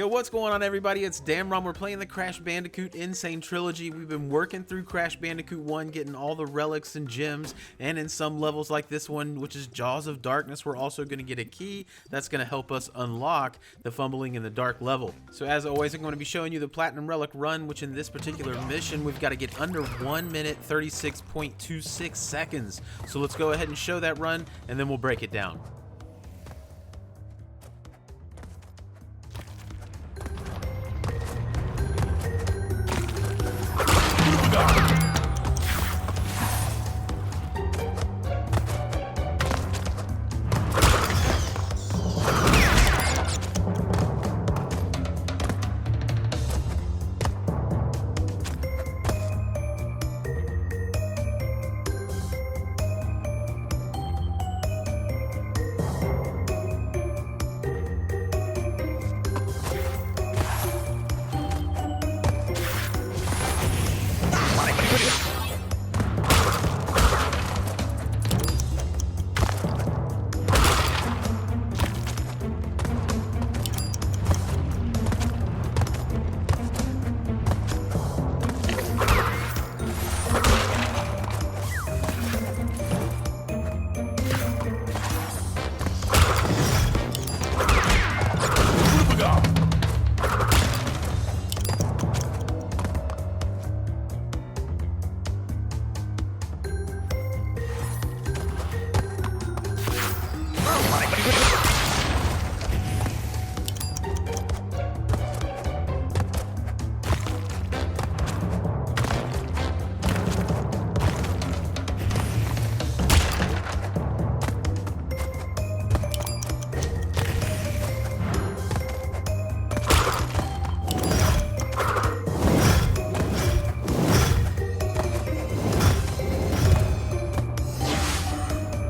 Yo, what's going on, everybody? It's Damron. We're playing the Crash Bandicoot N'Sane Trilogy. We've been working through Crash Bandicoot 1, getting all the relics and gems, and in some levels like this one, which is Jaws of Darkness, we're also going to get a key that's going to help us unlock the Fumbling in the Dark level. So as always, I'm going to be showing you the Platinum Relic run, which in this particular mission, we've got to get under 1 minute 36.26 seconds. So let's go ahead and show that run, and then we'll break it down.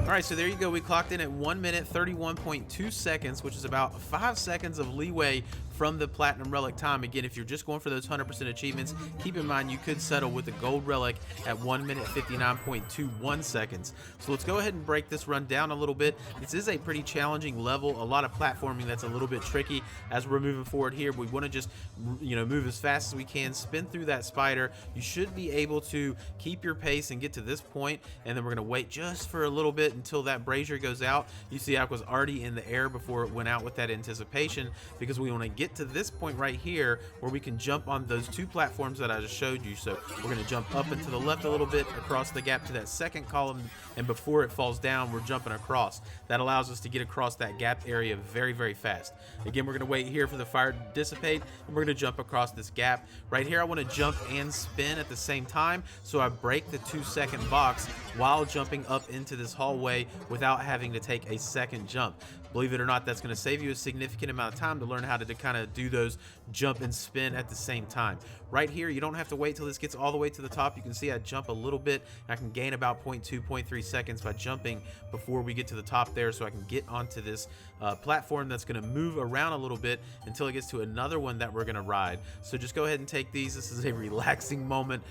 Alright, so there you go. We clocked in at 1 minute 31.2 seconds, which is about 5 seconds of leeway from the Platinum Relic time. Again, if you're just going for those 100% achievements, keep in mind you could settle with the Gold Relic at 1 minute 59.21 seconds. So let's go ahead and break this run down a little bit. This is a pretty challenging level, a lot of platforming that's a little bit tricky. As we're moving forward here, we want to just, move as fast as we can, spin through that spider. You should be able to keep your pace and get to this point, and then we're going to wait just for a little bit until that brazier goes out. You see I was already in the air before it went out with that anticipation, because we want to get to this point right here where we can jump on those two platforms that I just showed you. So we're going to jump up and to the left a little bit across the gap to that second column, and before it falls down, we're jumping across. That allows us to get across that gap area very, very fast. Again, we're going to wait here for the fire to dissipate, and we're going to jump across this gap. Right here, I want to jump and spin at the same time, so I break the 2-second box while jumping up into this hallway without having to take a second jump. Believe it or not, that's going to save you a significant amount of time to learn how to kind of do those jump and spin at the same time. Right here, you don't have to wait till this gets all the way to the top. You can see I jump a little bit. I can gain about 0.2, 0.3 seconds by jumping before we get to the top there, so I can get onto this platform that's going to move around a little bit until it gets to another one that we're going to ride. So just go ahead and take these. This is a relaxing moment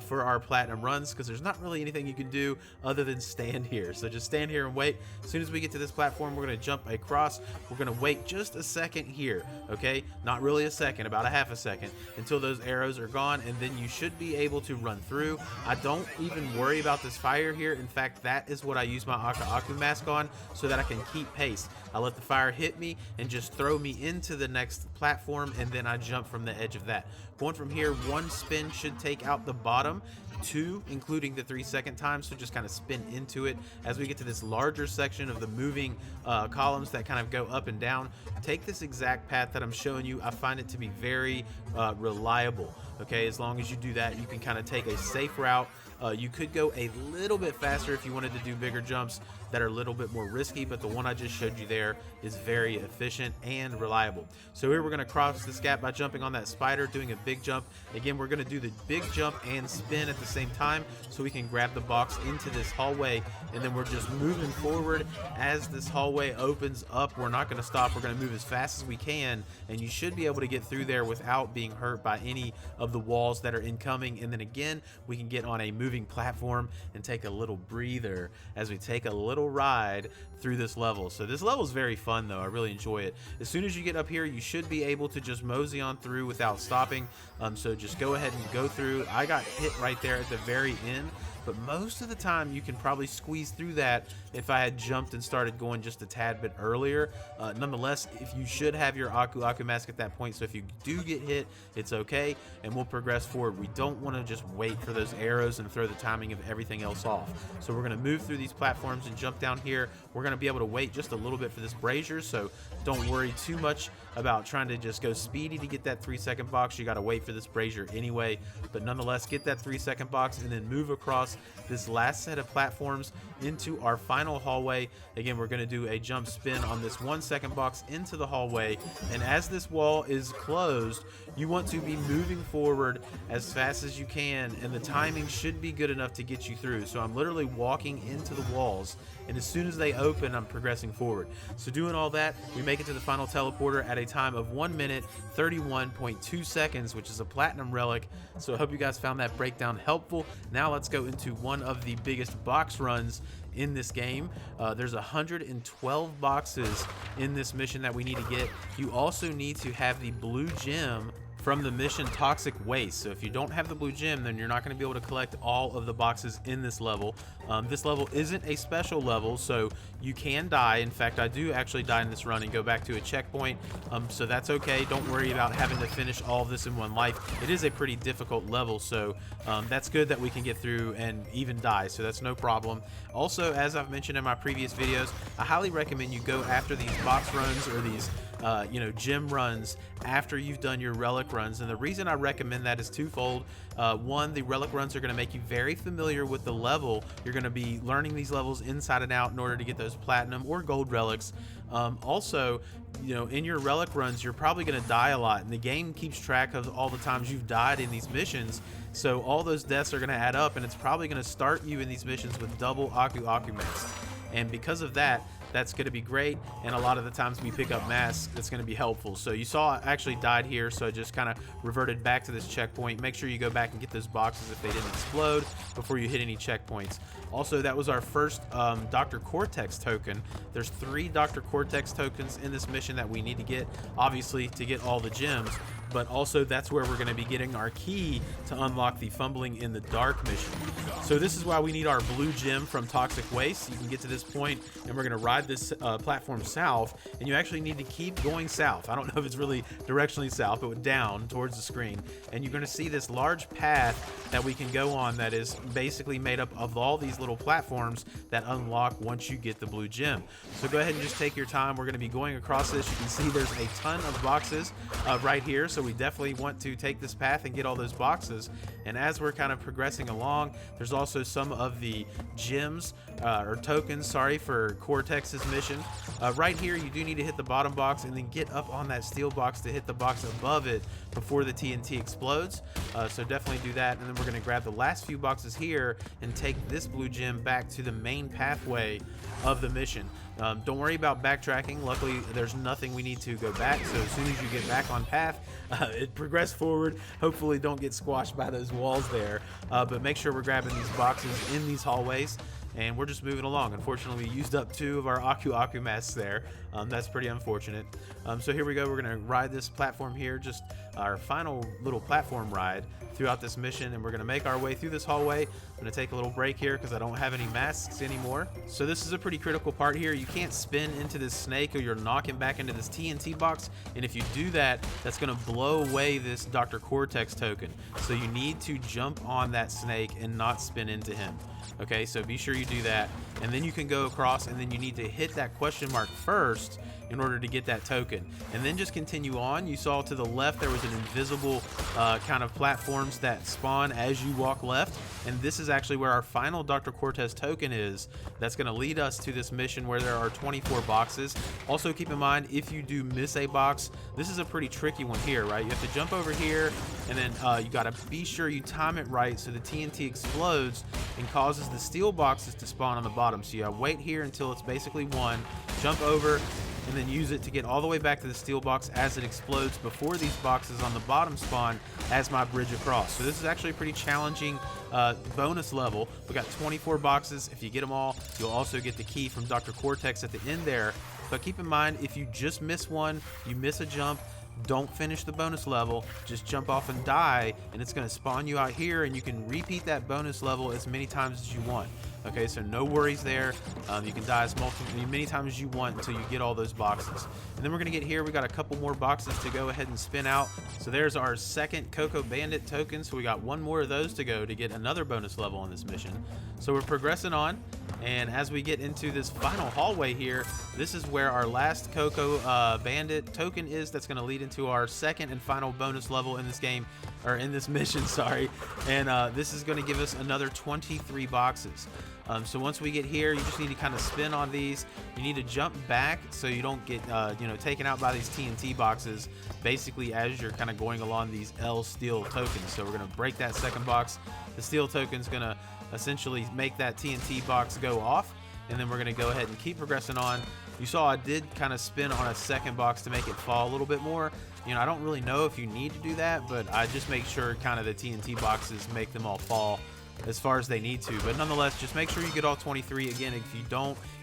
for our platinum runs, because there's not really anything you can do other than stand here. So just stand here and wait. As soon as we get to this platform, we're going to jump across. We're going to wait just a second here, okay? Not really a second, about a half a second, until those arrows are gone, and then you should be able to run through. I don't even worry about this fire here. In fact, that is what I use my Aku mask on, so that I can keep pace. I let the fire hit me and just throw me into the next platform, and then I jump from the edge of that. Going from here, one spin should take out the bottom, 2 including the 3-second time, so just kind of spin into it. As we get to this larger section of the moving columns that kind of go up and down, take this exact path that I'm showing you. I find it to be very reliable. Okay, as long as you do that, you can kind of take a safe route. You could go a little bit faster if you wanted to do bigger jumps that are a little bit more risky, but the one I just showed you there is very efficient and reliable. So here we're going to cross this gap by jumping on that spider, doing a big jump. Again, we're going to do the big jump and spin at the same time, so we can grab the box into this hallway, and then we're just moving forward. As this hallway opens up, we're not going to stop. We're going to move as fast as we can, and you should be able to get through there without being hurt by any of the walls that are incoming. And then again, we can get on a moving moving platform and take a little breather as we take a little ride through this level. So this level is very fun though. I really enjoy it. As soon as you get up here, you should be able to just mosey on through without stopping. So just go ahead and go through. I got hit right there at the very end, but most of the time you can probably squeeze through that if I had jumped and started going just a tad bit earlier. Nonetheless, if you should have your Aku Aku mask at that point, so if you do get hit, it's okay, and we'll progress forward. We don't want to just wait for those arrows and throw the timing of everything else off. So we're going to move through these platforms and jump down here. We're going to be able to wait just a little bit for this brazier, so don't worry too much about trying to just go speedy to get that 3-second box. You got to wait for this brazier anyway, but nonetheless, get that 3-second box and then move across this last set of platforms into our final hallway. Again, we're going to do a jump spin on this 1-second box into the hallway, and as this wall is closed, you want to be moving forward as fast as you can, and the timing should be good enough to get you through. So I'm literally walking into the walls, and as soon as they open, I'm progressing forward. So doing all that, we make it to the final teleporter at a time of 1 minute 31.2 seconds, which is a platinum relic. So I hope you guys found that breakdown helpful. Now let's go into one of the biggest box runs in this game. There's 112 boxes in this mission that we need to get. You also need to have the blue gem from the mission Toxic Waste. So if you don't have the blue gem, then you're not going to be able to collect all of the boxes in this level. This level isn't a special level, so you can die. In fact, I do actually die in this run and go back to a checkpoint, so that's okay. Don't worry about having to finish all of this in one life. It is a pretty difficult level, so that's good that we can get through and even die, so that's no problem. Also, as I've mentioned in my previous videos, I highly recommend you go after these box runs or these gem runs after you've done your relic runs, and the reason I recommend that is twofold. One, the relic runs are going to make you very familiar with the level. You're going to be learning these levels inside and out in order to get those platinum or gold relics. Also, in your relic runs, you're probably going to die a lot, and the game keeps track of all the times you've died in these missions. So all those deaths are going to add up, and it's probably going to start you in these missions with double Aku Aku masks. And because of that, that's going to be great, and a lot of the times we pick up masks, that's going to be helpful. So you saw I actually died here, so I just kind of reverted back to this checkpoint. Make sure you go back and get those boxes if they didn't explode before you hit any checkpoints. Also, that was our first Dr. Cortex token. There's 3 Dr. Cortex tokens in this mission that we need to get, obviously, to get all the gems. But also that's where we're going to be getting our key to unlock the Fumbling in the Dark mission. So this is why we need our blue gem from Toxic Waste. You can get to this point, and we're going to ride this platform south, and you actually need to keep going south. I don't know if it's really directionally south, but down towards the screen, and you're going to see this large path that we can go on that is basically made up of all these little platforms that unlock once you get the blue gem. So go ahead and just take your time. We're going to be going across this. You can see there's a ton of boxes right here, so we definitely want to take this path and get all those boxes. And as we're kind of progressing along, there's also some of the gems or tokens, sorry, for Cortex's mission. Right here, you do need to hit the bottom box and then get up on that steel box to hit the box above it before the TNT explodes. So definitely do that, and then we're going to grab the last few boxes here and take this blue gem back to the main pathway of the mission. Don't worry about backtracking. Luckily, there's nothing we need to go back, so as soon as you get back on path, it progress forward. Hopefully don't get squashed by those walls there, but make sure we're grabbing these boxes in these hallways, and we're just moving along. Unfortunately, we used up 2 of our Aku Aku masks there. That's pretty unfortunate. So here we go. We're going to ride this platform here, just our final little platform ride throughout this mission, and we're going to make our way through this hallway. I'm going to take a little break here because I don't have any masks anymore. So this is a pretty critical part here. You can't spin into this snake or you're knocking back into this TNT box, and if you do that, that's going to blow away this Dr. Cortex token. So you need to jump on that snake and not spin into him. Okay, so be sure you do that, and then you can go across, and then you need to hit that question mark first in order to get that token, and then just continue on. You saw to the left there was an invisible kind of platforms that spawn as you walk left, and this is actually where our final Dr. Cortez token is. That's going to lead us to this mission where there are 24 boxes. Also keep in mind, if you do miss a box, this is a pretty tricky one here, right? You have to jump over here, and then you got to be sure you time it right so the TNT explodes and causes the steel boxes to spawn on the bottom. So you gotta wait here until it's basically 1, jump over, and then use it to get all the way back to the steel box as it explodes before these boxes on the bottom spawn as my bridge across. So this is actually a pretty challenging bonus level. We got 24 boxes. If you get them all, you'll also get the key from Dr. Cortex at the end there. But keep in mind, if you just miss one, you miss a jump, don't finish the bonus level, just jump off and die, and it's going to spawn you out here, and you can repeat that bonus level as many times as you want. Okay, so no worries there. You can die as many times as you want until you get all those boxes. And then we're going to get here. We got a couple more boxes to go ahead and spin out. So there's our second Cocoa Bandit token. So we got one more of those to go to get another bonus level on this mission. So we're progressing on. And as we get into this final hallway here, this is where our last Cocoa Bandit token is. That's going to lead into our second and final bonus level in this game, or in this mission, sorry. And this is going to give us another 23 boxes. So once we get here, you just need to kind of spin on these. You need to jump back so you don't get taken out by these TNT boxes, basically as you're kind of going along these L steel tokens. So we're going to break that second box. The steel token's going to essentially make that TNT box go off, and then we're going to go ahead and keep progressing on. You saw I did kind of spin on a second box to make it fall a little bit more. I don't really know if you need to do that, but I just make sure kind of the TNT boxes make them all fall as far as they need to. But nonetheless, just make sure you get all 23. Again,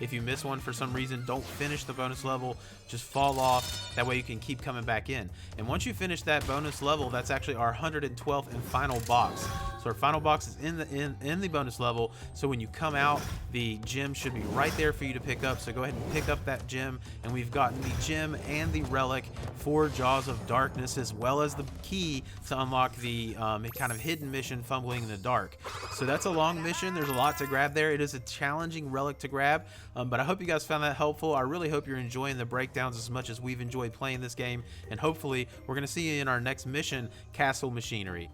if you miss one for some reason, don't finish the bonus level, just fall off. That way you can keep coming back in. And once you finish that bonus level, that's actually our 112th and final box. So our final box is in the bonus level. So when you come out, the gem should be right there for you to pick up. So go ahead and pick up that gem. And we've gotten the gem and the relic for Jaws of Darkness, as well as the key to unlock the kind of hidden mission, Fumbling in the Dark. So that's a long mission. There's a lot to grab there. It is a challenging relic to grab, but I hope you guys found that helpful. I really hope you're enjoying the breakdowns as much as we've enjoyed playing this game, and hopefully we're going to see you in our next mission, Castle Machinery.